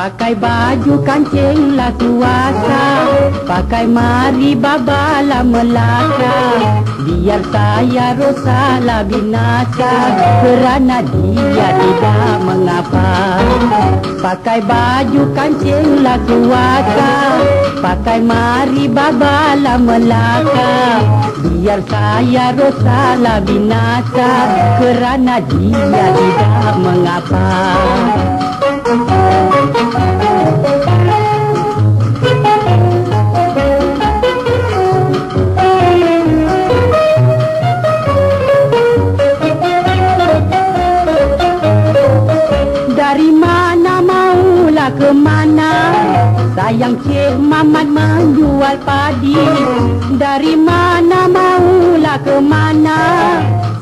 Pakai baju kancing lah kuasa, pakai mari babala melaka. Biar saya rosak lah binasa, kerana dia tidak mengapa. Pakai baju kancing lah kuasa, pakai mari babala melaka. Biar saya rosak lah binasa, kerana dia tidak mengapa. Dari mana maulah ke mana, sayang Cik Mamat menjual padi. Dari mana maulah ke mana,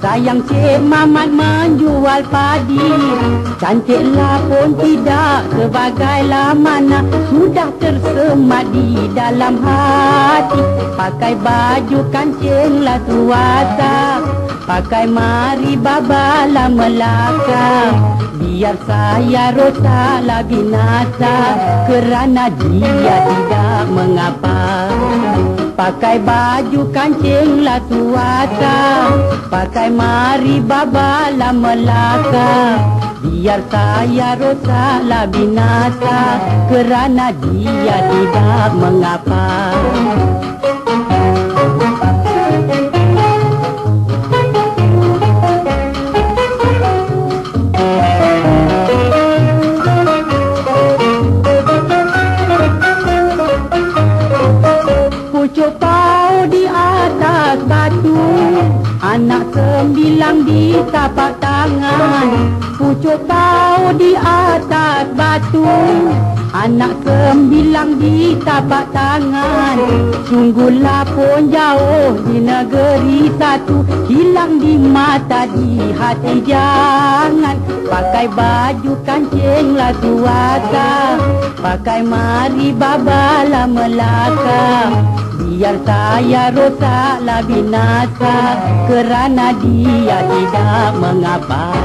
sayang Cik Mamat menjual padi. Cantiklah pun tidak sebagailah mana, sudah tersemat di dalam hati. Pakai baju kancing lah tuasa, pakai mari babala melaka. Biar saya rosak lah binasa, kerana dia tidak mengapa. Pakai baju kancing lah tuasa, pakai mari babala melaka. Biar saya rosak lah binasa, kerana dia tidak mengapa. Pucuk pau di atas batu, anak sembilang di tapak tangan. Pucuk pau di atas batu, anak sembilang di tapak tangan. Sungguhlah pun jauh di negeri satu, hilang di mata di hati jangan. Pakai baju kancing lah tuasa, pakai mari babala melaka. Biar saya rosak lah binasa, kerana dia tidak mengapa.